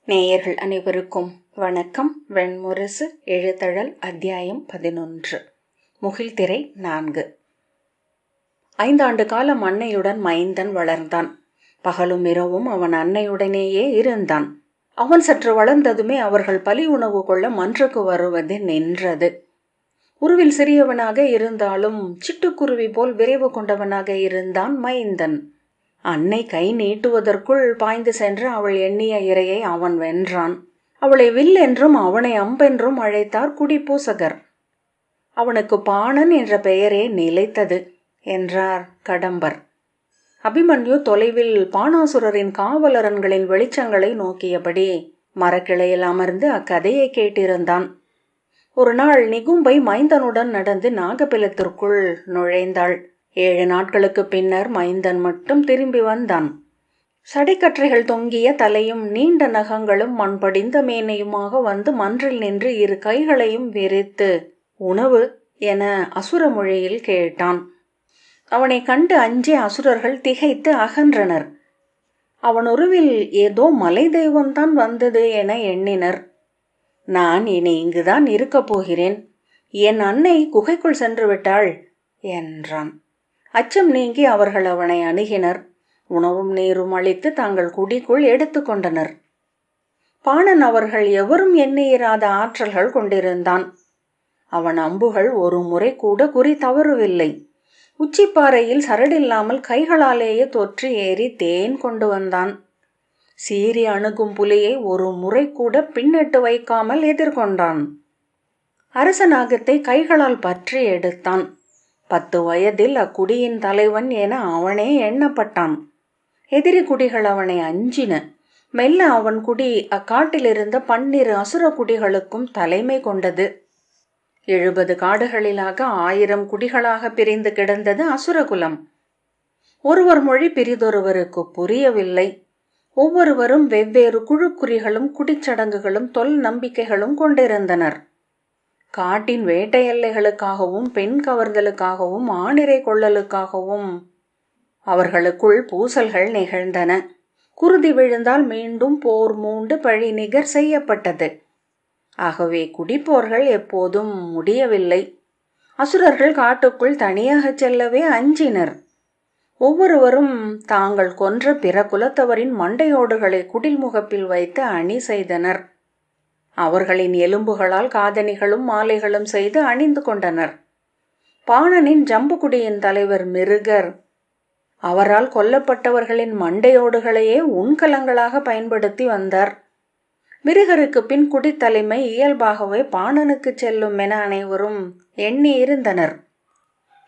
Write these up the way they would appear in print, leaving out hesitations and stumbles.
நேயர்கள் அனைவருக்கும் வணக்கம். வெண்முரசு எழுத்தழல் அத்தியாயம் 11. முகில்திரை 4. 5 ஆண்டு காலம் அன்னையுடன் மைந்தன் வளர்ந்தான். பகலும் இரவும் அவன் அன்னையுடனேயே இருந்தான். அவன் சற்று வளர்ந்ததுமே அவர்கள் பலி உணவு கொள்ள மன்றுக்கு வருவது நின்றது. உருவில் சிறியவனாக இருந்தாலும் சிட்டுக்குருவி போல் விரைவு கொண்டவனாக இருந்தான் மைந்தன். அன்னை கை நீட்டுவதற்குள் பாய்ந்து சென்று அவள் எண்ணிய இரையை அவன் வென்றான். அவளை வில் என்றும் அவனை அம்பென்றும் அழைத்தார் குடிப்பூசகர். அவனுக்கு பாணன் என்ற பெயரே நிலைத்தது என்றார் கடம்பர். அபிமன்யு தொலைவில் பாணாசுரரின் காவலரன்களின் வெளிச்சங்களை நோக்கியபடி மரக்கிளையில் அமர்ந்து அக்கதையை கேட்டிருந்தான். ஒரு நாள் நிகும்பை மைந்தனுடன் நடந்து நாகபிலத்திற்குள் நுழைந்தாள். 7 நாட்களுக்கு பின்னர் மைந்தன் மட்டும் திரும்பி வந்தான். சடைக்கற்றைகள் தொங்கிய தலையும் நீண்ட நகங்களும் மண்படிந்த மேனையுமாக வந்து மன்றில் நின்று 2 கைகளையும் விரித்து உணவு என அசுர மொழியில் கேட்டான். அவனை கண்டு அஞ்சி அசுரர்கள் திகைத்து அகன்றனர். அவன் உருவில் ஏதோ மலை தெய்வம்தான் வந்தது என எண்ணினர். நான் இனி இங்குதான் இருக்கப் போகிறேன். என் அன்னை குகைக்குள் சென்று விட்டாள் என்றான். அச்சம் நீங்கி அவர்கள் அவனை அணுகினர். உணவும் நீரும் அளித்து தங்கள் குடிக்குள் எடுத்து கொண்டனர். பாணன் அவர்கள் எவரும் எண்ணியிராத ஆற்றல்கள் கொண்டிருந்தான். அவன் அம்புகள் ஒரு முறை கூட குறி தவறவில்லை. உச்சிப்பாறையில் சரடில்லாமல் கைகளாலேயே தொற்றி ஏறி தேன் கொண்டு வந்தான். சீறி அணுகும் புலியை ஒரு முறை கூட பின்னிட்டு வைக்காமல் எதிர்கொண்டான். அரசநாகத்தை கைகளால் பற்றி எடுத்தான். 10 வயதில் அக்குடியின் தலைவன் என அவனே எண்ணப்பட்டான். எதிரி குடிகள் அவனை அஞ்சின. மெல்ல அவன் குடி அக்காட்டிலிருந்த 12 அசுர குடிகளுக்கும் தலைமை கொண்டது. 70 காடுகளிலாக 1000 குடிகளாக பிரிந்து கிடந்தது அசுரகுலம். ஒருவர் மொழி பிரிதொருவருக்கு புரியவில்லை. ஒவ்வொருவரும் வெவ்வேறு குழுக்குறிகளும் குடிச்சடங்குகளும் தொல் நம்பிக்கைகளும் கொண்டிருந்தனர். காட்டின் வேட்டை எல்லைகளுக்காகவும் பெண் கவர்தலுக்காகவும் ஆணிரை கொள்ளலுக்காகவும் அவர்களுக்குள் பூசல்கள் நிகழ்ந்தன. குருதி விழுந்தால் மீண்டும் போர் மூண்டு பழி நிகர் செய்யப்பட்டது. ஆகவே குடிப்போர்கள் எப்போதும் முடியவில்லை. அசுரர்கள் காட்டுக்குள் தனியாக செல்லவே அஞ்சினர். ஒவ்வொருவரும் தாங்கள் கொன்ற பிற குலத்தவரின் மண்டையோடுகளை குடில் முகப்பில் வைத்து அணி செய்தனர். அவர்களின் எலும்புகளால் காதணிகளும் மாலைகளும் செய்து அணிந்து கொண்டனர். பாணனின் ஜம்புகுடியின் தலைவர் மிருகர் அவரால் கொல்லப்பட்டவர்களின் மண்டையோடுகளையே உண்கலங்களாக பயன்படுத்தி வந்தார். மிருகருக்கு பின் குடித்தலைமை இயல்பாகவே பாணனுக்கு செல்லும் என அனைவரும் எண்ணி இருந்தனர்.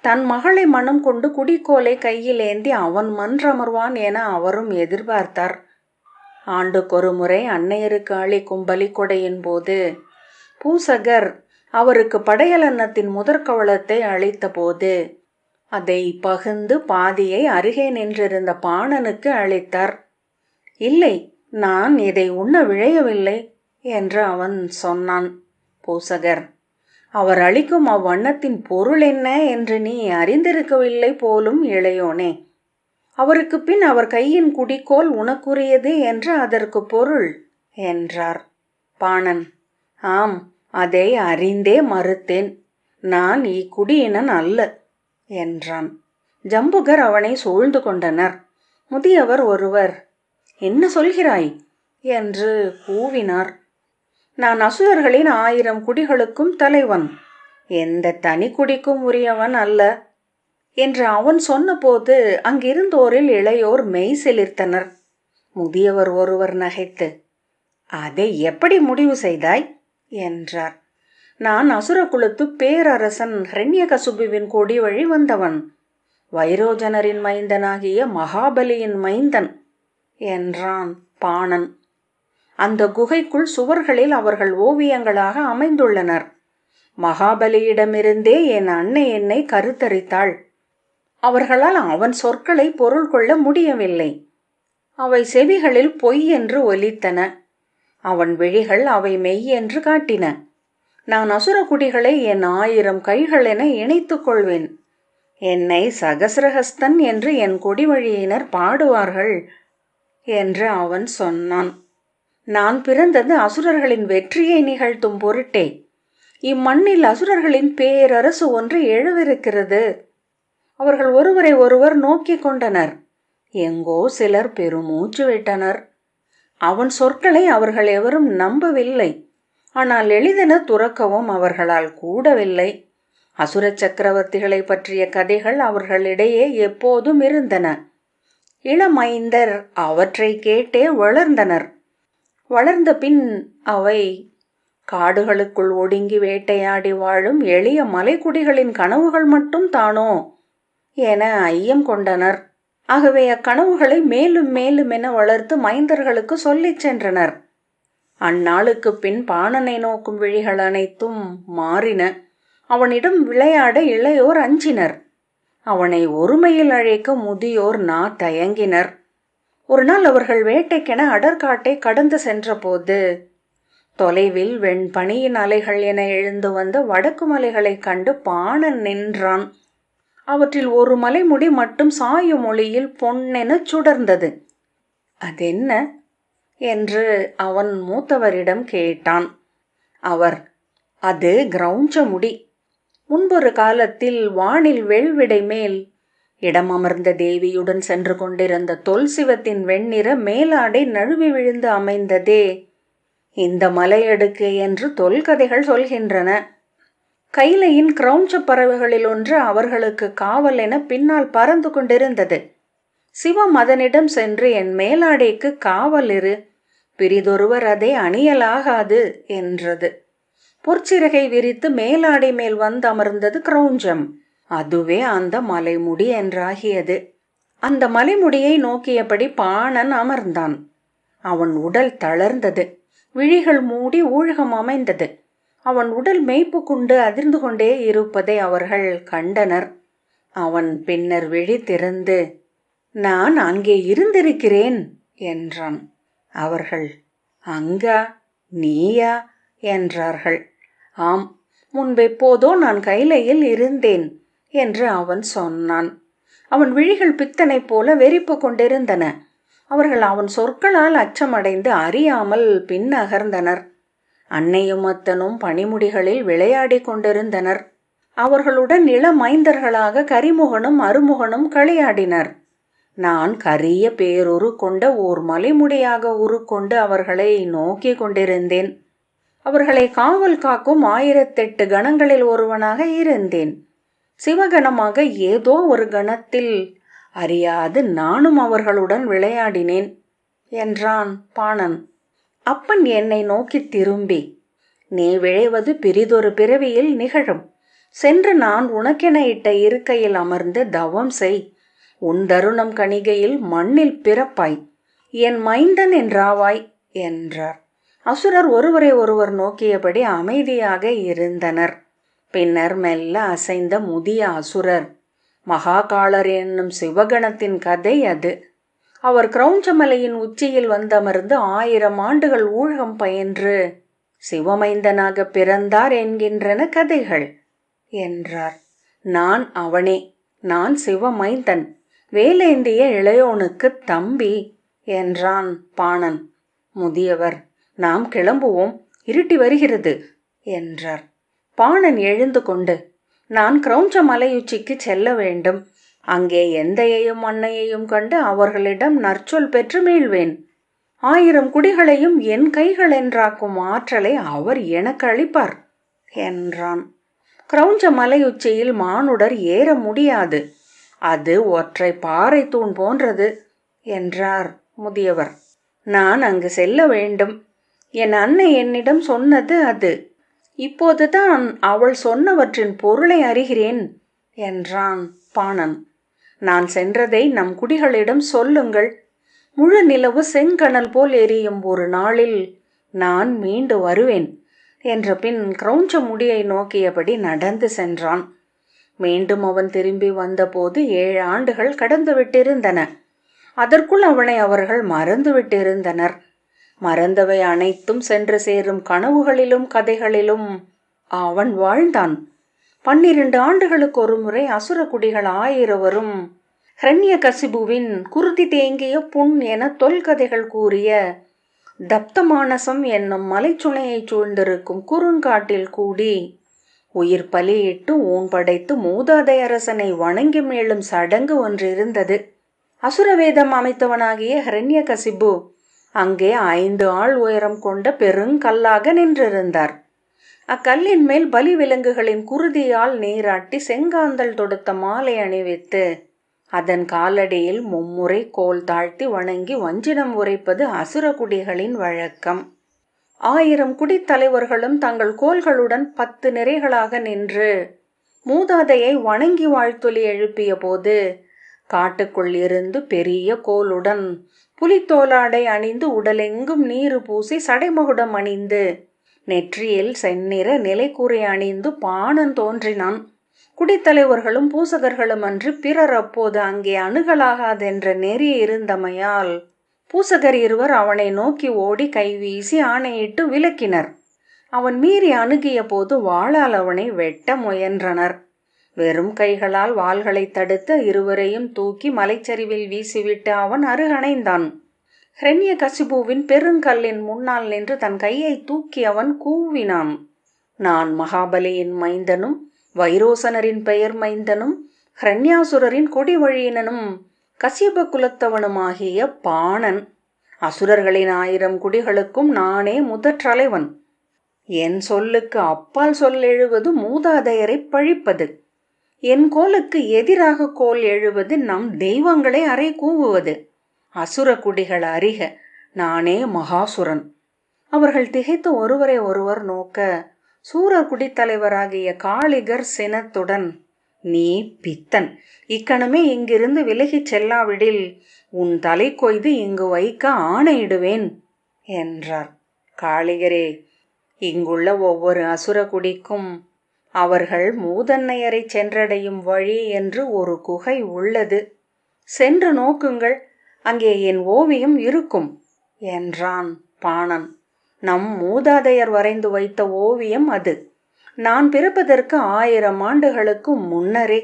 தன் மகளை மனம் கொண்டு குடிக்கோலை கையில் ஏந்தி அவன் மன்றமர்வான் என அவரும் எதிர்பார்த்தார். ஆண்டுக்கொரு முறை அன்னையருக்கு அளிக்கும் பலிக்கொடையின் போது பூசகர் அவருக்கு படையலன்னத்தின் முதற்கவளத்தை அளித்த போது அதை பகிர்ந்து பாதியை அருகே நின்றிருந்த பாணனுக்கு அளித்தார். இல்லை, நான் இதை உண்ண விழையவில்லை என்று அவன் சொன்னான். பூசகர், அவர் அளிக்கும் அவ்வண்ணத்தின் பொருள் என்ன என்று நீ அறிந்திருக்கவில்லை போலும் இளையோனே. அவருக்கு பின் அவர் கையின் குடிக்கோல் உனக்குரியது என்று அதற்கு பொருள் என்றார். பாணன், ஆம், அதை அறிந்தே மறுத்தேன். நான் இக்குடியினன் அல்ல என்றான். ஜம்புகர் அவனை சூழ்ந்து கொண்டனர். முதியவர் ஒருவர், என்ன சொல்கிறாய் என்று கூவினார். நான் அசுரர்களின் 1000 குடிகளுக்கும் தலைவன், எந்த தனி குடிக்கும் உரியவன் அல்ல என்று அவன் சொன்னபோது அங்கிருந்தோரில் இளையோர் மெய் சிலிர்த்தனர். முதியவர் ஒருவர் நகைத்து, அதை எப்படி முடிவு செய்தாய் என்றார். நான் அசுரகுலத்து பேரரசன் ஹிரண்யகசுபுவின் கொடி வழி வந்தவன், வைரோஜனரின் மைந்தனாகிய மகாபலியின் மைந்தன் என்றான் பாணன். அந்த குகைக்குள் சுவர்களில் அவர்கள் ஓவியங்களாக அமைந்துள்ளனர். மகாபலியிடமிருந்தே என் அன்னை என்னை கருத்தரித்தாள். அவர்களால் அவன் சொற்களை பொருள் கொள்ள முடியவில்லை. அவை செவிகளில் பொய் என்று ஒலித்தன. அவன் விழிகள் அவை மெய் என்று காட்டின. நான் அசுர குடிகளை என் 1000 கைகளென இணைத்துக் கொள்வேன். என்னை சகசிரஹஸ்தன் என்று என் கொடி வழியினர் பாடுவார்கள் என்று அவன் சொன்னான். நான் பிறந்தது அசுரர்களின் வெற்றியை நிகழ்த்தும் பொருட்டே. இம்மண்ணில் அசுரர்களின் பேரரசு ஒன்று எழவிருக்கிறது. அவர்கள் ஒருவரை ஒருவர் நோக்கிக் கொண்டனர். எங்கோ சிலர் பெருமூச்சு விட்டனர். அவன் சொற்களை அவர்கள் எவரும் நம்பவில்லை. ஆனால் எளிதென துறக்கவும் அவர்களால் கூடவில்லை. அசுர சக்கரவர்த்திகளை பற்றிய கதைகள் அவர்களிடையே எப்போதும் இருந்தன. இளமைந்தர் அவற்றை கேட்டே வளர்ந்தனர். வளர்ந்த பின் அவை காடுகளுக்குள் ஒடுங்கி வேட்டையாடி வாழும் எளிய மலைக்குடிகளின் கனவுகள் மட்டும் தானோ என ஐயம் கொண்டனர். ஆகவே அக்கனவுகளை மேலும் மேலும் என வளர்த்து மைந்தர்களுக்கு சொல்லிச் சென்றனர். அந்நாளுக்கு பின் பாணனை நோக்கும் விழிகள் அனைத்தும் மாறின. அவனிடம் விளையாட இளையோர் அஞ்சினர். அவனை ஒருமையில் அழைக்க முதியோர் தயங்கினர். ஒரு நாள் அவர்கள் வேட்டைக்கென அடர்காட்டை கடந்து சென்றபோது தொலைவில் வெண்பனியின் அலைகள் என எழுந்து வந்த வடக்கு மலைகளைக் கண்டு பாணன் நின்றான். அவற்றில் ஒரு மலைமுடி மட்டும் சாயும் ஒளியில் பொன்னென சுடர்ந்தது. அதென்ன என்று அவன் மூத்தவரிடம் கேட்டான். அவர், அது கிரௌஞ்ச முடி. முன்பொரு காலத்தில் வானில் வெள்விடை மேல் இடமமர்ந்த தேவியுடன் சென்று கொண்டிருந்த தொல்சிவத்தின் வெண்ணிற மேலாடை நழுவி விழுந்து அமைந்ததே இந்த மலையடுக்கு என்று தொல்கதைகள் சொல்கின்றன. கைலையின் கிரௌஞ்ச பறவைகளில் ஒன்று அவர்களுக்கு காவல் என பின்னால் பறந்து கொண்டிருந்தது. சிவம் அதனிடம் சென்று, என் மேலாடைக்கு காவல் இரு, பிரிதொருவர் அதை அணியலாகாது என்றது. பொற்சிறகை விரித்து மேலாடை மேல் வந்து அமர்ந்தது கிரௌஞ்சம். அதுவே அந்த மலைமுடி என்றாகியது. அந்த மலைமுடியை நோக்கியபடி பாணன் அமர்ந்தான். அவன் உடல் தளர்ந்தது. விழிகள் மூடி ஊழகம் அமைந்தது. அவன் உடல் மெய்ப்பு கொண்டு அதிர்ந்து கொண்டே இருப்பதை அவர்கள் கண்டனர். அவன் பின்னர் விழி திறந்து, நான் அங்கே இருந்திருக்கிறேன் என்றான். அவர்கள், அங்கா, நீயா என்றார்கள். ஆம், முன்பெப்போதோ நான் கைலையில் இருந்தேன் என்று அவன் சொன்னான். அவன் விழிகள் பித்தனைப் போல வெறிப்பு கொண்டிருந்தன. அவர்கள் அவன் சொற்களால் அச்சமடைந்து அறியாமல் பின்னகர்ந்தனர். அன்னையும் அத்தனும் பனிமுடிகளில் விளையாடி கொண்டிருந்தனர். அவர்களுடன் இளமைந்தர்களாக கரிமுகனும் அருமுகனும் களியாடினர். நான் கரிய பேருரு கொண்ட ஓர் மலைமுடியாக உருக்கொண்டு அவர்களை நோக்கி கொண்டிருந்தேன். அவர்களை காவல் காக்கும் 1008 கணங்களில் ஒருவனாக இருந்தேன். சிவகணமாக ஏதோ ஒரு கணத்தில் அறியாது நானும் அவர்களுடன் விளையாடினேன் என்றான் பாணன். அப்பன் என்னை நோக்கி திரும்பி, நீ விழைவது பிரிதொரு பிறவியில் நிகழும். சென்று நான் உனக்கென இட்ட இருக்கையில் அமர்ந்து தவம் செய். உன் தருணம் கணிகையில் மண்ணில் பிறப்பாய், என் மைந்தன் என்றாவாய் என்றார். அசுரர் ஒருவரை ஒருவர் நோக்கியபடி அமைதியாக இருந்தனர். பின்னர் மெல்ல அசைந்த முதிய அசுரர், மகாகாளர் என்னும் சிவகணத்தின் கதை அது. அவர் கிரௌஞ்சமலையின் உச்சியில் வந்தமர்ந்து 1000 ஆண்டுகள் ஊழகம் பயின்று சிவமைந்தனாக பிறந்தார் என்கின்றன கதைகள் என்றார். நான் அவனே, நான் சிவமைந்தன், வேலேந்திய இளையோனுக்கு தம்பி என்றான் பாணன். முதியவர், நாம் கிளம்புவோம், இருட்டி வருகிறது என்றார். பாணன் எழுந்து கொண்டு, நான் கிரௌஞ்ச மலையுச்சிக்கு செல்ல வேண்டும். அங்கே எந்தையையும் அன்னையையும் கண்டு அவர்களிடம் நற்சொல் பெற்று மீள்வேன். 1000 குடிகளையும் என் கைகள் என்றாக்கும் ஆற்றலை அவர் எனக்கு அளிப்பார் என்றான். கிரௌஞ்ச மலையுச்சியில் மானுடர் ஏற முடியாது, அது ஒற்றை பாறை தூண் போன்றது என்றார் முதியவர். நான் அங்கு செல்ல வேண்டும். என் அன்னை என்னிடம் சொன்னது அது. இப்போதுதான் அவள் சொன்னவற்றின் பொருளை அறிகிறேன் என்றான் பாணன். நான் சென்றதை நம் குடிகளிடம் சொல்லுங்கள். முழு நிலவு செங்கணல் போல் எரியும் ஒரு நாளில் நான் மீண்டு வருவேன் என்ற பின் கிரௌஞ்ச முடியை நோக்கியபடி நடந்து சென்றான். மீண்டும் அவன் திரும்பி வந்தபோது 7 ஆண்டுகள் கடந்து விட்டிருந்தன. அதற்குள் அவனை அவர்கள் மறந்து விட்டிருந்தனர். மறந்தவை அனைத்தும் சென்று சேரும் கனவுகளிலும் கதைகளிலும் அவன் வாழ்ந்தான். 12 ஆண்டுகளுக்கு ஒரு முறை அசுர குடிகள் 1000 ஹிரண்ய கசிபுவின் குருதி தேங்கிய புண் என தொல்கதைகள் கூறிய தப்தமானசம் என்னும் மலைச்சுனையைச் சூழ்ந்திருக்கும் குறுங்காட்டில் கூடி உயிர் பலியிட்டு ஊன் படைத்து மூதாதை அரசனை வணங்கி மேலும் சடங்கு ஒன்றிருந்தது. அசுரவேதம் அமைத்தவனாகிய ஹிரண்யகசிபு அங்கே 5 ஆள் உயரம் கொண்ட பெருங்கல்லாக நின்றிருந்தார். அக்கல்லின் மேல் பலி விலங்குகளின் குருதியால் நீராட்டி செங்காந்தல் தொடுத்த மாலை அணிவித்து அதன் காலடியில் மும்முறை கோல் தாழ்த்தி வணங்கி வஞ்சினம் உரைப்பது அசுரகுடிகளின் வழக்கம். 1000 குடித்தலைவர்களும் தங்கள் கோல்களுடன் 10 நிறைகளாக நின்று மூதாதையை வணங்கி வாழ்த்தொலி எழுப்பிய போது காட்டுக்குள் இருந்து பெரிய கோலுடன் புலித்தோலாடை அணிந்து உடலெங்கும் நீரு பூசி சடைமகுடம் அணிந்து நெற்றியில் செந்நிற நிலைக்குறி அணிந்து பாணன் தோன்றினான். குடித்தலைவர்களும் பூசகர்களும் அன்று பிறர் அப்போது அங்கே அணுகலாகாதென்ற நெறி இருந்தமையால் பூசகர் 2 அவனை நோக்கி ஓடி கைவீசி ஆணையிட்டு விலக்கினர். அவன் மீறி அணுகிய போது வாளால் அவனை வெட்ட முயன்றனர். வெறும் கைகளால் வாள்களை தடுத்த 2வரையும் தூக்கி மலைச்சரிவில் வீசிவிட்டு அவன் அருகணைந்தான். ஹிரண்யகசிபுவின் பெருங்கல்லின் முன்னால் நின்று தன் கையை தூக்கி அவன் கூவினான். நான் மகாபலியின் மைந்தனும் வைரோசனரின் பெயர் மைந்தனும் ஹிரண்யாசுரரின் கொடி வழியினனும் கசியப குலத்தவனுமாகிய பாணன். அசுரர்களின் 1000 குடிகளுக்கும் நானே முதற்றலைவன். என் சொல்லுக்கு அப்பால் சொல்லெழுவது மூதாதையரை பழிப்பது. என் கோலுக்கு எதிராக கோல் எழுவது நம் தெய்வங்களை அறை கூவுவது. அசுர குடிகள் அறிக, நானே மகாசுரன். அவர்கள் திகைத்து ஒருவரை ஒருவர் நோக்க சூரர் குடித்தலைவராகிய காளிகர் சினத்துடன், நீ பித்தன், இக்கணமே இங்கிருந்து விலகிச் செல்லாவிடில் உன் தலை கொய்து இங்கு வைக்க ஆணையிடுவேன் என்றார். காளிகரே, இங்குள்ள ஒவ்வொரு அசுர குடிக்கும் அவர்கள் மூதன்னையரை சென்றடையும் வழி என்று ஒரு குகை உள்ளது. சென்று நோக்குங்கள், அங்கே என் ஓவியம் இருக்கும் என்றான் பாணன். நம் மூதாதையர் வரைந்து வைத்த ஓவியம் அது. நான் பிறப்பதற்கு 1000 ஆண்டுகளுக்கு முன்னரே.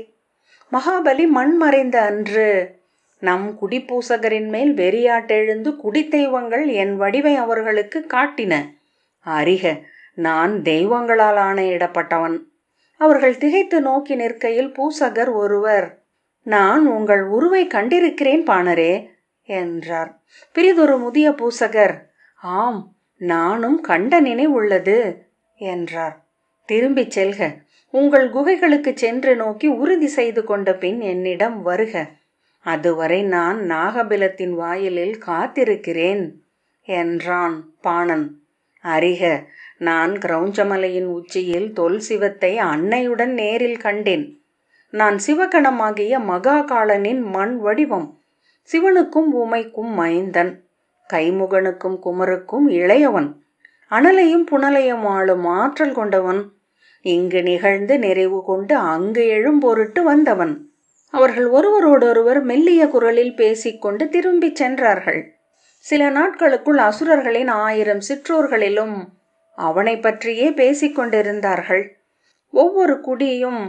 மகாபலி மண் மறைந்த அன்று நம் குடிப்பூசகரின் மேல் வெறியாட்டெழுந்து குடித்தெய்வங்கள் என் வடிவை அவர்களுக்கு காட்டின. அறிக, நான் தெய்வங்களால் ஆணையிடப்பட்டவன். அவர்கள் திகைத்து நோக்கி நிற்கையில் பூசகர் ஒருவர், நான் உங்கள் உருவை கண்டிருக்கிறேன் பாணரே என்றார். பிரிதொரு முதிய பூசகர், ஆம், நானும் கண்ட நினைவுள்ளது என்றார். திரும்பிச் செல்க, உங்கள் குகைகளுக்கு சென்று நோக்கி உறுதி செய்து கொண்ட பின் என்னிடம் வருக. அதுவரை நான் நாகபிலத்தின் வாயிலில் காத்திருக்கிறேன் என்றான் பாணன். அறிக, நான் கிரௌஞ்சமலையின் உச்சியில் தொல் சிவத்தை அன்னையுடன் நேரில் கண்டேன். நான் சிவகணமாகிய மகாகாலனின் மண் வடிவம். சிவனுக்கும் உமைக்கும் மைந்தன், கைமுகனுக்கும் குமருக்கும் இளையவன், அனலையும் புனலையும் ஆளும் ஆற்றல் கொண்டவன். இங்கு நிகழ்ந்து நிறைவு கொண்டு அங்கு எழும் பொருட்டு வந்தவன். அவர்கள் ஒருவரோடொருவர் மெல்லிய குரலில் பேசிக்கொண்டு திரும்பிச் சென்றார்கள். சில நாட்களுக்குள் அசுரர்களின் 1000 சிற்றோர்களிலும் அவனை பற்றியே பேசிக்கொண்டிருந்தார்கள். ஒவ்வொரு குடியும்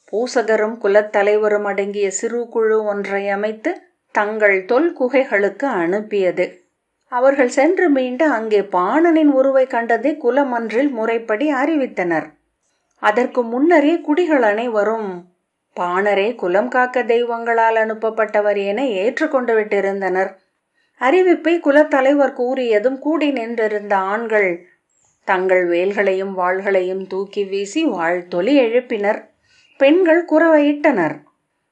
பூசகரும் குலத்தலைவரும் அடங்கிய சிறு குழு ஒன்றை அமைத்து தங்கள் தொல் குகைகளுக்கு அனுப்பியது. அவர்கள் சென்று மீண்டு அங்கே பாணனின் உருவை கண்டதை குலமன்றில் முறைப்படி அறிவித்தனர். அதற்கு முன்னரே குடிகள் அனைவரும் பாணரே குலம் காக்க தெய்வங்களால் அனுப்பப்பட்டவர் என ஏற்றுக்கொண்டு விட்டிருந்தனர். அறிவிப்பை குலத்தலைவர் கூறியதும் கூடி நின்றிருந்த ஆண்கள் தங்கள் வேல்களையும் வாள்களையும் தூக்கி வீசி வாழ்த்தொலி எழுப்பினர். பெண்கள் குரவையிட்டனர்.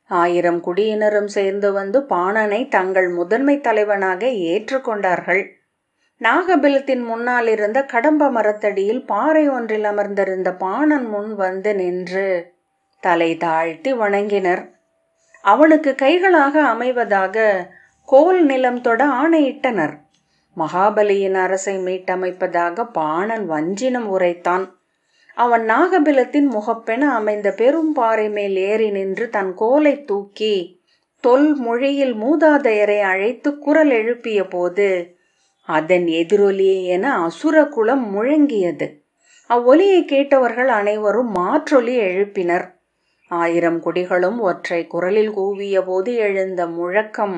1000 குடியினரும் சேர்ந்து வந்து பாணனை தங்கள் முதன்மை தலைவனாக ஏற்றுக்கொண்டார்கள். நாகபிலத்தின் முன்னால் இருந்த கடம்ப மரத்தடியில் பாறை ஒன்றில் அமர்ந்திருந்த பாணன் முன் வந்து நின்று தலை தாழ்த்தி வணங்கினர். அவனுக்கு கைகளாக அமைவதாக கோல் நிலம் தொட ஆணையிட்டனர். மகாபலியின் அரசை மீட்டமைப்பதாக பாணன் வஞ்சினம் உரைத்தான். அவன் நாகபிலத்தின் முகப்பென அமைந்த பெரும் பாறை மேல் ஏறி நின்று தன் கோலை தூக்கி தொல் மொழியில் மூதாதையரை அழைத்து குரல் எழுப்பிய போது அதன் எதிரொலியே என அசுர குலம் முழங்கியது. அவ்வொலியை கேட்டவர்கள் அனைவரும் மாற்றொலி எழுப்பினர். 1000 குடிகளும் ஒற்றை குரலில் கூவிய போது எழுந்த முழக்கம்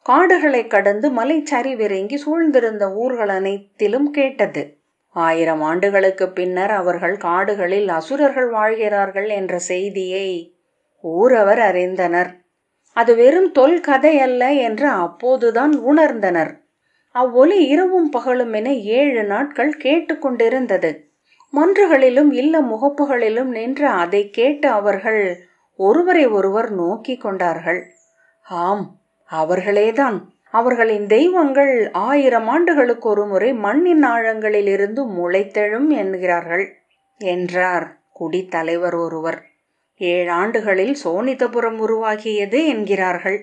காடுகளை கடந்து மலைச்சரிவிறங்கி சூழ்ந்திருந்த ஊர்கள் அனைத்திலும் கேட்டது. 1000 ஆண்டுகளுக்கு பின்னர் அவர்கள் காடுகளில் அசுரர்கள் வாழ்கிறார்கள் என்ற செய்தியை ஊரவர் அறிந்தனர். அது வெறும் தொல்கதை அல்ல என்று அப்போதுதான் உணர்ந்தனர். அவ்வொலி இரவும் பகலும் என 7 நாட்கள் கேட்டுக்கொண்டிருந்தது. மன்றுகளிலும் இல்ல முகப்புகளிலும் நின்று அதை கேட்டு அவர்கள் ஒருவரை ஒருவர் நோக்கி கொண்டார்கள். ஆம், அவர்களேதான். அவர்களின் தெய்வங்கள் 1000 ஆண்டுகளுக்கு ஒரு முறை மண்ணின் ஆழங்களில் இருந்து முளைத்தெழும் என்கிறார்கள் என்றார் குடித்தலைவர் ஒருவர். 7 ஆண்டுகளில் சோனிதபுரம் உருவாகியது என்கிறார்கள்.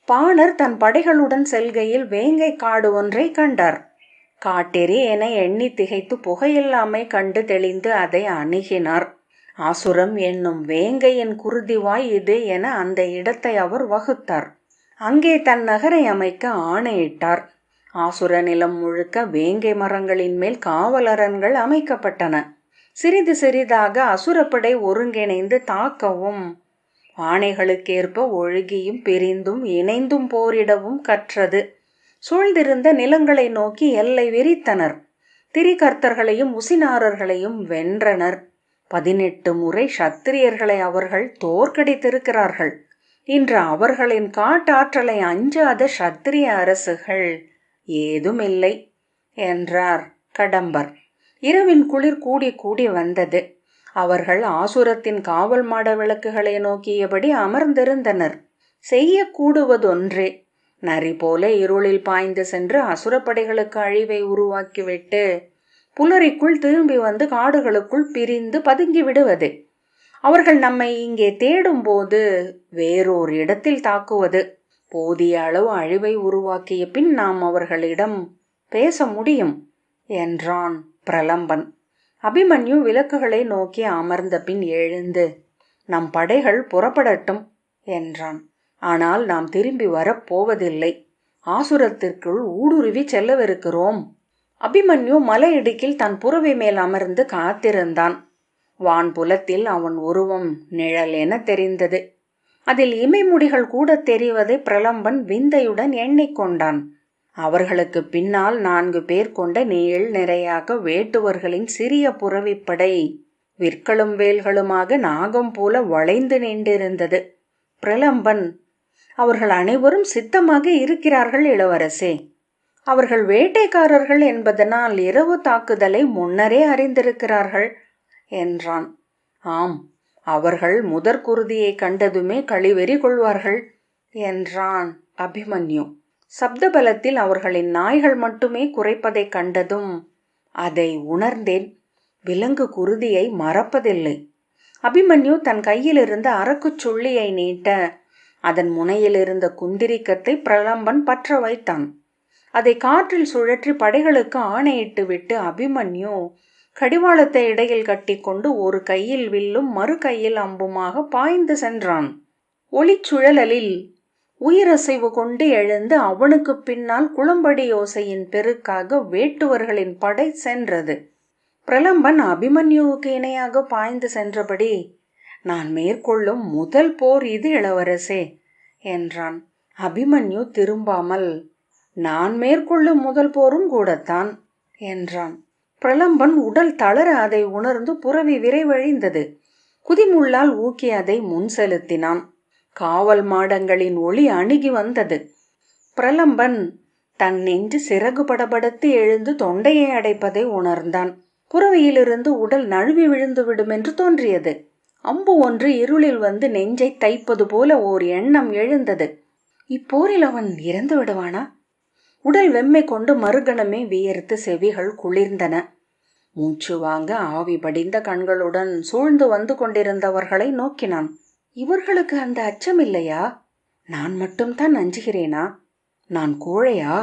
பாணர் தன் படைகளுடன் செல்கையில் வேங்கை காடு ஒன்றை கண்டார். காட்டெறி என எண்ணி திகைத்து புகையில்லாமை கண்டு தெளிந்து அதை அணுகினார். ஆசுரம் என்னும் வேங்கையின் குருதிவாய் இது என அந்த இடத்தை அவர் வகுத்தார். அங்கே தன் நகரை அமைக்க ஆணையிட்டார். ஆசுர நிலம் முழுக்க வேங்கை மரங்களின் மேல் காவலரண்கள் அமைக்கப்பட்டன. சிறிது சிறிதாக அசுரப்படை ஒருங்கிணைந்து தாக்கவும் ஆணைகளுக்கேற்ப ஒழுகியும் பிரிந்தும் இணைந்தும் போரிடவும் கற்றது. சூழ்ந்திருந்த நிலங்களை நோக்கி எல்லை விரித்தனர். திரிகர்த்தர்களையும் உசினாரர்களையும் வென்றனர். 18 முறை சத்திரியர்களை அவர்கள் தோற்கடித்திருக்கிறார்கள். இன்று அவர்களின் காட்டாற்றலை அஞ்சாத சத்திரிய அரசுகள் ஏதுமில்லை என்றார் கடம்பர். இரவின் குளிர் கூடி கூடி வந்தது. அவர்கள் ஆசுரத்தின் காவல் மாட விளக்குகளை நோக்கியபடி அமர்ந்திருந்தனர். செய்யக்கூடுவதொன்றே. நரி போல இருளில் பாய்ந்து சென்று அசுரப்படைகளுக்கு அழிவை உருவாக்கிவிட்டு புலரிக்குள் திரும்பி வந்து காடுகளுக்குள் பிரிந்து பதுங்கி விடுவது. அவர்கள் நம்மை இங்கே தேடும் போது வேறோர் இடத்தில் தாக்குவது. போதிய அளவு அழிவை உருவாக்கிய பின் நாம் அவர்களிடம் பேச முடியும் என்றான் பிரலம்பன். அபிமன்யு விளக்குகளை நோக்கி அமர்ந்த பின் எழுந்து நம் படைகள் புறப்படட்டும் என்றான். ஆனால் நாம் திரும்பி வரப்போவதில்லை. ஆசுரத்திற்குள் ஊடுருவி செல்லவிருக்கிறோம். அபிமன்யு மலையிடுக்கில் தன் புறவை மேல் அமர்ந்து காத்திருந்தான். வான்புலத்தில் அவன் உருவம் நிழல் என தெரிந்தது. அதில் இமைமுடிகள் கூட தெரிவதை பிரலம்பன் விந்தையுடன் எண்ணிக்கொண்டான். அவர்களுக்கு பின்னால் 4 பேர் கொண்ட நீள் நிறையாக வேட்டுவர்களின் சிறிய புறவிப்படை விற்களும் வேல்களுமாக நாகம் போல வளைந்து நின்றிருந்தது. பிரலம்பன், அவர்கள் அனைவரும் சித்தமாக இருக்கிறார்கள் இளவரசே. அவர்கள் வேட்டைக்காரர்கள் என்பதனால் இரவு தாக்குதலை முன்னரே அறிந்திருக்கிறார்கள் என்றான். ஆம், அவர்கள் முதற்குருதியை கண்டதுமே களிவெறி கொள்வார்கள் என்றான் அபிமன்யு. சப்தபலத்தில் அவர்களின் நாய்கள் மட்டுமே குறைப்பதை கண்டதும் அதை உணர்ந்தேன். விலங்கு குருதியை மறப்பதில்லை. அபிமன்யு தன் கையிலிருந்த அரக்குச் சுள்ளியை நீட்ட அதன் முனையில் இருந்த குந்திரிக்கத்தை பிரலம்பன் பற்ற வைத்தான். அதை காற்றில் சுழற்றி படைகளுக்கு ஆணையிட்டு விட்டு அபிமன்யு கடிவாளத்தை இடையில் கட்டிக்கொண்டு ஒரு கையில் வில்லும் மறு கையில் அம்புமாக பாய்ந்து சென்றான். ஒளிச்சுழலில் உயிரசைவு கொண்டு எழுந்து அவனுக்கு பின்னால் குளம்படி யோசையின் பெருக்காக வேட்டுவர்களின் படை சென்றது. பிரலம்பன் அபிமன்யுவுக்கு இணையாக பாய்ந்து சென்றபடி, நான் மேற்கொள்ளும் முதல் போர் இது இளவரசே என்றான். அபிமன்யு திரும்பாமல், நான் மேற்கொள்ளும் முதல் போரும் கூடத்தான் என்றான். பிரலம்பன் உடல் தளர அதை உணர்ந்து புறவி விரைவழிந்தது. குதிமுள்ளால் ஊக்கி அதை முன் செலுத்தினான். காவல் மாடங்களின் ஒளி அணுகி வந்தது. பிரலம்பன் தன் நெஞ்சு சிறகு படபடத்து எழுந்து தொண்டையை அடைப்பதை உணர்ந்தான். புறவையிலிருந்து உடல் நழுவி விழுந்து விடும் என்று தோன்றியது. அம்பு ஒன்று இருளில் வந்து நெஞ்சை தைப்பது போல ஓர் எண்ணம் எழுந்தது. இப்போரில் அவன் இறந்து விடுவானா? உடல் வெம்மை கொண்டு மறுகணமே வியர்த்து செவிகள் குளிர்ந்தன. மூச்சு வாங்க ஆவி படிந்த கண்களுடன் சூழ்ந்து வந்து கொண்டிருந்தவர்களை நோக்கினான். இவர்களுக்கு அந்த அச்சம் இல்லையா? நான் மட்டும்தான் அஞ்சுகிறேனா? நான் கோழையா?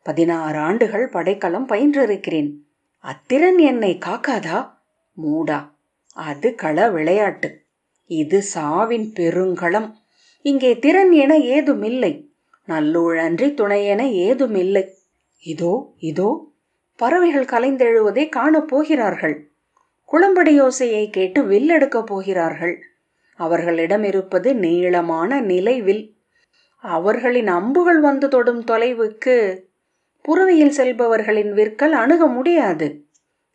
16 ஆண்டுகள் படைக்கலம் பயின்றிருக்கிறேன். அத்திறன் என்னை காக்காதா? மூடா, அது கள விளையாட்டு. இது சாவின் பெருங்களம். இங்கே திறன் என ஏதுமில்லை. நல்லூழன்றி துணையென ஏதுமில்லை. இதோ இதோ பறவைகள் கலைந்தெழுவதை காணப்போகிறார்கள். குளம்படி யோசையை கேட்டு வில்லெடுக்கப் போகிறார்கள். அவர்களிடம் இருப்பது நீளமான நிலைவில். அவர்களின் அம்புகள் வந்து தொடும் தொலைவுக்கு புறவியில் செல்பவர்களின் விற்கள் அணுக முடியாது.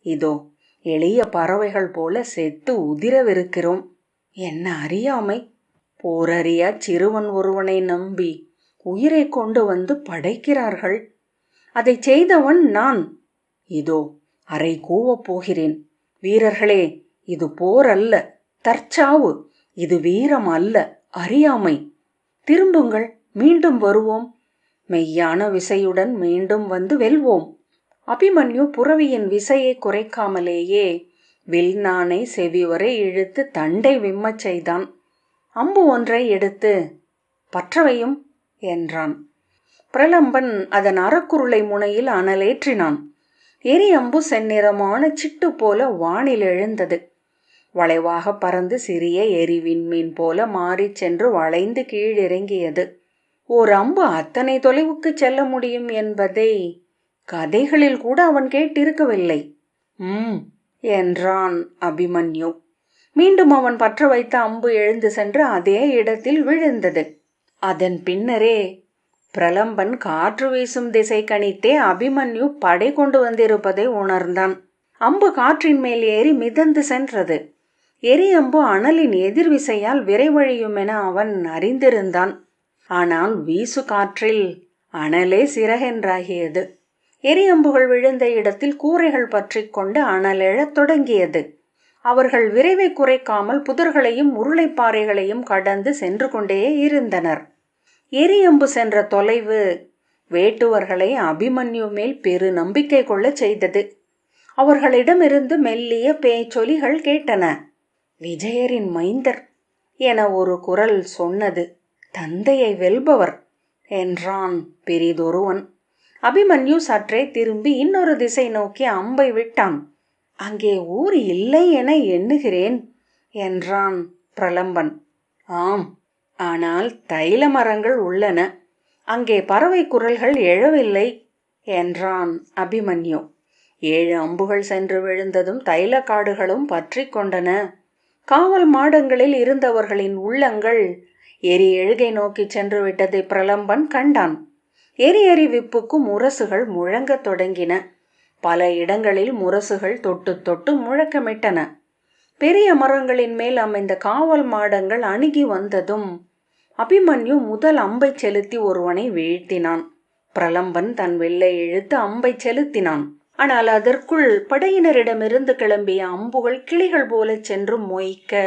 இதோ எளிய பறவைகள் போல செத்து உதிரவிருக்கிறோம். என்ன அறியாமை! போரறியா சிறுவன் ஒருவனை நம்பி உயிரை கொண்டு வந்து படைக்கிறார்கள். அதை செய்தவன் நான். இதோ அறை கூவப் போகிறேன். வீரர்களே, இது போர் அல்ல, தற்சாவு. இது வீரம் அல்ல, அறியாமை. திரும்புங்கள், மீண்டும் வருவோம். மெய்யான விசையுடன் மீண்டும் வந்து வெல்வோம். அபிமன்யு புறவியின் விசையை குறைக்காமலேயே வில்நானை செவிவரை இழுத்து தண்டை விம்மச் செய்தான். அம்பு ஒன்றை எடுத்து பற்றவையும் என்றான். பிரலம்பன் அதன் அறக்குருளை முனையில் அனலேற்றினான். எரி அம்பு செந்நிறமான சிட்டு போல வானில் எழுந்தது. வளைவாக பறந்து சிறிய எரிவிண்மீன் போல மாறிச் சென்று வளைந்து கீழிறங்கியது. ஓர் அம்பு அத்தனை தொலைவுக்கு செல்ல முடியும் என்பதை கதைகளில் கூட அவன் கேட்டிருக்கவில்லை. என்றான் அபிமன்யு. மீண்டும் அவன் பற்ற வைத்த அம்பு எழுந்து சென்று அதே இடத்தில் விழுந்தது. அதன் பின்னரே பிரலம்பன் காற்று வீசும் திசை கணித்தே அபிமன்யு படை கொண்டு வந்திருப்பதை உணர்ந்தான். அம்பு காற்றின் மேல் ஏறி மிதந்து சென்றது. எரி அம்பு அனலின் எதிர்விசையால் விரைவழியும் என அவன் அறிந்திருந்தான். ஆனால் வீசு காற்றில் அனலே சிறகென்றாகியது. எரி அம்புகள் விழுந்த இடத்தில் கூரைகள் பற்றி கொண்டு அனல் எழத் தொடங்கியது. அவர்கள் விரைவை குறைக்காமல் புதர்களையும் உருளைப்பாறைகளையும் கடந்து சென்று கொண்டே இருந்தனர். எரியம்பு சென்ற தொலைவு வேட்டுவர்களை அபிமன்யு மேல் பெரு நம்பிக்கை கொள்ளச் செய்தது. அவர்களிடமிருந்து மெல்லிய பேச்சொலிகள் கேட்டன. விஜயரின் மைந்தர் என ஒரு குரல் சொன்னது. தந்தையை வெல்பவர் என்றான் பெரிதொருவன். அபிமன்யு சற்றே திரும்பி இன்னொரு திசை நோக்கி அம்பை விட்டான். அங்கே ஊர் இல்லை என எண்ணுகிறேன் என்றான் பிரலம்பன். ஆம், ஆனால் தைல மரங்கள் உள்ளன. அங்கே பறவை குரல்கள் எழவில்லை என்றான் அபிமன்யு. 7 அம்புகள் சென்று விழுந்ததும் தைல காடுகளும் பற்றி கொண்டன. காவல் மாடங்களில் இருந்தவர்களின் உள்ளங்கள் எரி எழுகை நோக்கி சென்று விட்டதை பிரலம்பன் கண்டான். எரி அறிவிப்புக்கு முரசுகள் முழங்கத் தொடங்கின. பல இடங்களில் முரசுகள் தொட்டு தொட்டு முழக்கமிட்டன. பெரிய மரங்களின் மேல் அமைந்த காவல் மாடங்கள் அணுகி வந்ததும் அபிமன்யு முதல் அம்பை செலுத்தி ஒருவனை வீழ்த்தினான். பிரலம்பன் தன் வில்லை இழுத்து அம்பை செலுத்தினான். ஆனால் அதற்குள் படையினரிடமிருந்து கிளம்பிய அம்புகள் கிளிகள் போல சென்று மொய்க்க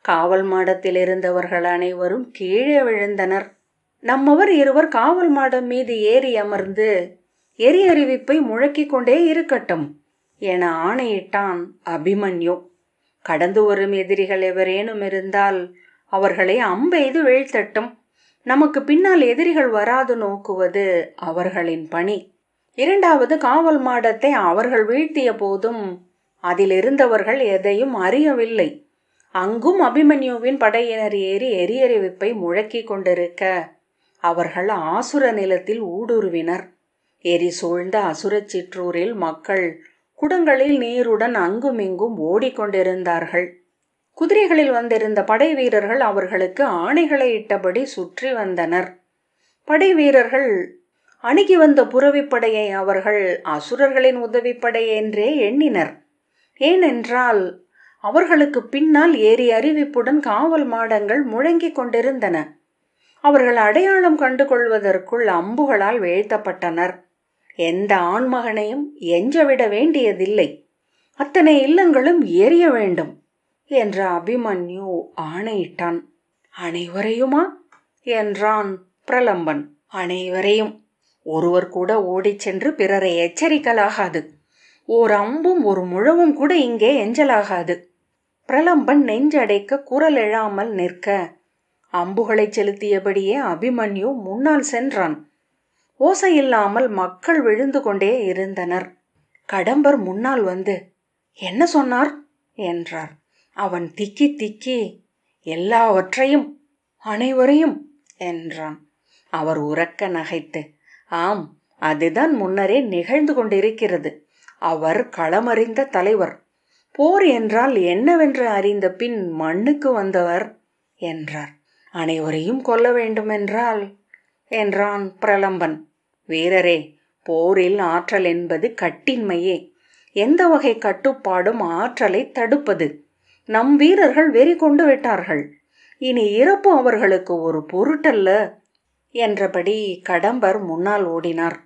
காவல் மாடத்தில் இருந்தவர்கள் அனைவரும் கீழே விழுந்தனர். நம்மவர் இருவர் காவல் மாடம் மீது ஏறி அமர்ந்து எரி அறிவிப்பை முழக்கிக் கொண்டே இருக்கட்டும் என ஆணையிட்டான் அபிமன்யு. கடந்து வரும் எதிரிகள் எவரேனும் இருந்தால் அவர்களை அம்பெய்து வீழ்த்தட்டும். நமக்கு பின்னால் எதிரிகள் வராது நோக்குவது அவர்களின் பணி. 2வது காவல் மாடத்தை அவர்கள் வீழ்த்திய போதும் அதில் இருந்தவர்கள் எதையும் அறியவில்லை. அங்கும் அபிமன்யுவின் படையினர் ஏறி எரியறிவிப்பை முழக்கி கொண்டிருக்க அவர்கள் ஆசுர நிலத்தில் ஊடுருவினர். எரி சூழ்ந்த அசுரச் சிற்றூரில் மக்கள் குடங்களில் நீருடன் அங்குமிங்கும் ஓடிக்கொண்டிருந்தார்கள். குதிரைகளில் வந்திருந்த படை வீரர்கள் அவர்களுக்கு ஆணைகளை இட்டபடி சுற்றி வந்தனர். படை வீரர்கள் அணுகி வந்த புறவிப்படையை அவர்கள் அசுரர்களின் உதவிப்படை என்றே எண்ணினர். ஏனென்றால் அவர்களுக்கு பின்னால் ஏரி அறிவிப்புடன் காவல் மாடங்கள் முழங்கிக் கொண்டிருந்தன. அவர்கள் அடையாளம் கண்டு கொள்வதற்குள் அம்புகளால் வீழ்த்தப்பட்டனர். எந்த ஆண்மகனையும் எஞ்சவிட வேண்டியதில்லை. அத்தனை இல்லங்களும் எரிய வேண்டும் என்று அபிமன்யு ஆணையிட்டான். அனைவரையுமா என்றான் பிரலம்பன். அனைவரையும். ஒருவர் கூட ஓடிச் சென்று பிறரை எச்சரிக்கலாகாது. ஓர் அம்பும் ஒரு முழவும் கூட இங்கே எஞ்சலாகாது. பிரலம்பன் நெஞ்சடைக்க குரல் எழாமல் நிற்க அம்புகளை செலுத்தியபடியே அபிமன்யு முன்னால் சென்றான். ஓசையில்லாமல் மக்கள் விழுந்து கொண்டே இருந்தனர். கடம்பர் முன்னால் வந்து என்ன சொன்னார் என்றார். அவன் திக்கி திக்கி எல்லாவற்றையும் அனைவரையும் என்றான். அவர் உரக்க நகைத்து, ஆம், அதுதான் முன்னரே நிகழ்ந்து கொண்டிருக்கிறது. அவர் களமறிந்த தலைவர். போர் என்றால் என்னவென்று அறிந்த பின் மண்ணுக்கு வந்தவர் என்றார். அனைவரையும் கொல்ல வேண்டுமென்றால் என்றான் பிரலம்பன். வீரரே, போரில் ஆற்றல் என்பது கட்டின்மையே. எந்த வகை கட்டுப்பாடும் ஆற்றலை தடுப்பது. நம் வீரர்கள் வெறி கொண்டு விட்டார்கள். இனி இறப்பு அவர்களுக்கு ஒரு பொருட்டல்ல என்றபடி கடம்பர் முன்னால் ஓடினார்.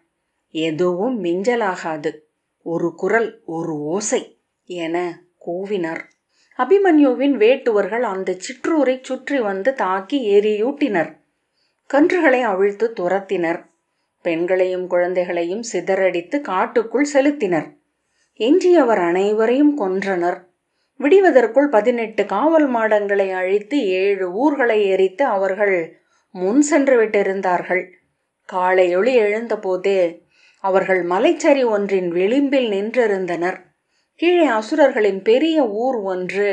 எதுவும் மிஞ்சலாகாது. ஒரு குரல், ஒரு ஓசை என கூவினார். அபிமன்யுவின் வேட்டுவர்கள் அந்த சிற்றூரை சுற்றி வந்து தாக்கி எரியூட்டினர். கன்றுகளை அவிழ்த்து துரத்தினர். பெண்களையும் குழந்தைகளையும் சிதறடித்து காட்டுக்குள் செலுத்தினர். எஞ்சியவர் அனைவரையும் கொன்றனர். விடிவதற்குள் 18 காவல் மாடங்களை அழித்து 7 ஊர்களை எரித்து அவர்கள் முன் சென்று விட்டிருந்தார்கள். காலையொளி எழுந்தபோதே அவர்கள் மலைச்சரி ஒன்றின் விளிம்பில் நின்றிருந்தனர். கீழே அசுரர்களின் பெரிய ஊர் ஒன்று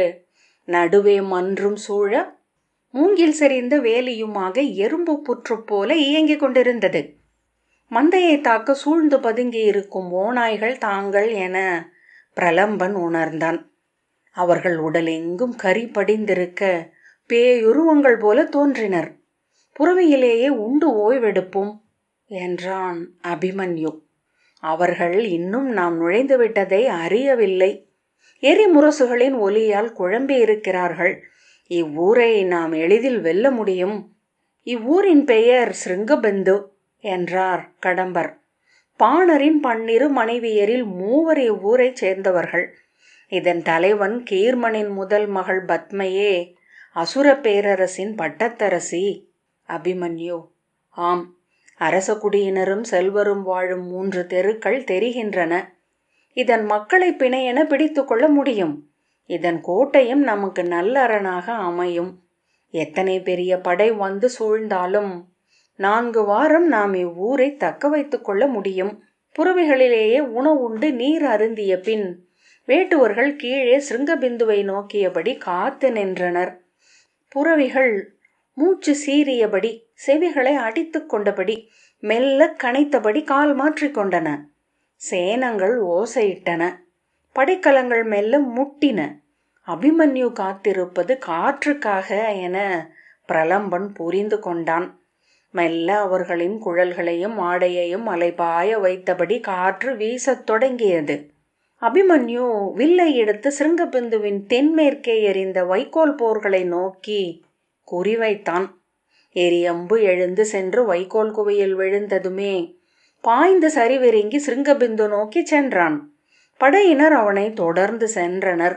நடுவே மன்றும் சூழ மூங்கில் செறிந்த வேலியுமாக எறும்பு புற்று போல இயங்கிக் கொண்டிருந்தது. மந்தையை தாக்க சூழ்ந்து பதுங்கி இருக்கும் ஓநாய்கள் தாங்கள் என பிரலம்பன் உணர்ந்தான். அவர்கள் உடல் எங்கும் கரி படிந்திருக்க பேயுருவங்கள் போல தோன்றினர். புறவியிலேயே உண்டு ஓய்வெடுப்போம் என்றான் அபிமன்யு. அவர்கள் இன்னும் நாம் நுழைந்து விட்டதை அறியவில்லை. எரிமுரசுகளின் ஒலியால் குழம்பி இருக்கிறார்கள். இவ்வூரை நாம் எளிதில் வெல்ல முடியும். இவ்வூரின் பெயர் சிருங்கபந்து என்றார் கடம்பர். பாணரின் 12 மனைவியரில் 3 இவ்வூரைச் சேர்ந்தவர்கள். இதன் தலைவன் கீர்மனின் முதல் மகள் பத்மையே அசுர பேரரசின் பட்டத்தரசி. அபிமன்யு: ஆம், அரச குடியினரும் செல்வரும் வாழும் 3 தெருக்கள் தெரிகின்றன. இதன் மக்களை பிணையென பிடித்து கொள்ள முடியும். இதன் கோட்டையும் நமக்கு நல்லரணாக அமையும். எத்தனை பெரிய படை வந்து சூழ்ந்தாலும் 4 வாரம் நாம் இவ்வூரை தக்க வைத்து கொள்ள முடியும். புறவிகளிலேயே உணவுண்டு நீர் அருந்திய பின் வேட்டுவர்கள் கீழே சிருங்கபிந்துவை நோக்கியபடி காத்து நின்றனர். புறவிகள் மூச்சு சீறியபடி, செவிகளை அடித்து கொண்டபடி, மெல்ல கனைத்தபடி கால் மாற்றிக்கொண்டன. சேனங்கள் ஓசையிட்டன. படைக்கலங்கள் மெல்ல முட்டின. அபிமன்யு காத்திருப்பது காற்றுக்காக என பிரலம்பன் புரிந்து கொண்டான். மெல்ல அவர்களின் குழல்களையும் ஆடையையும் அலைபாய வைத்தபடி காற்று வீசத் தொடங்கியது. அபிமன்யு வில்லை எடுத்து சிருங்கபிந்துவின் தென்மேற்கே எறிந்த வைக்கோல் போர்களை நோக்கி குறிவைத்தான். எரியம்பு எழுந்து சென்று வைக்கோல் குவையில் விழுந்ததுமே பாய்ந்து சரிவிறங்கி சிருங்கபிந்து நோக்கி சென்றான். படையினர் அவனை தொடர்ந்து சென்றனர்.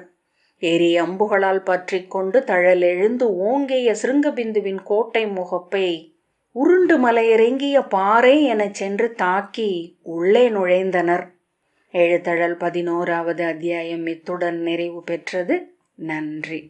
எரியம்புகளால் பற்றி கொண்டு தழல் எழுந்து ஓங்கிய சிருங்கபிந்துவின் கோட்டை முகப்பை உருண்டு மலையிறங்கிய பாறை எனச் சென்று தாக்கி உள்ளே நுழைந்தனர். எழுத்தழல் 11வது அத்தியாயம் இத்துடன் நிறைவு பெற்றது. நன்றி.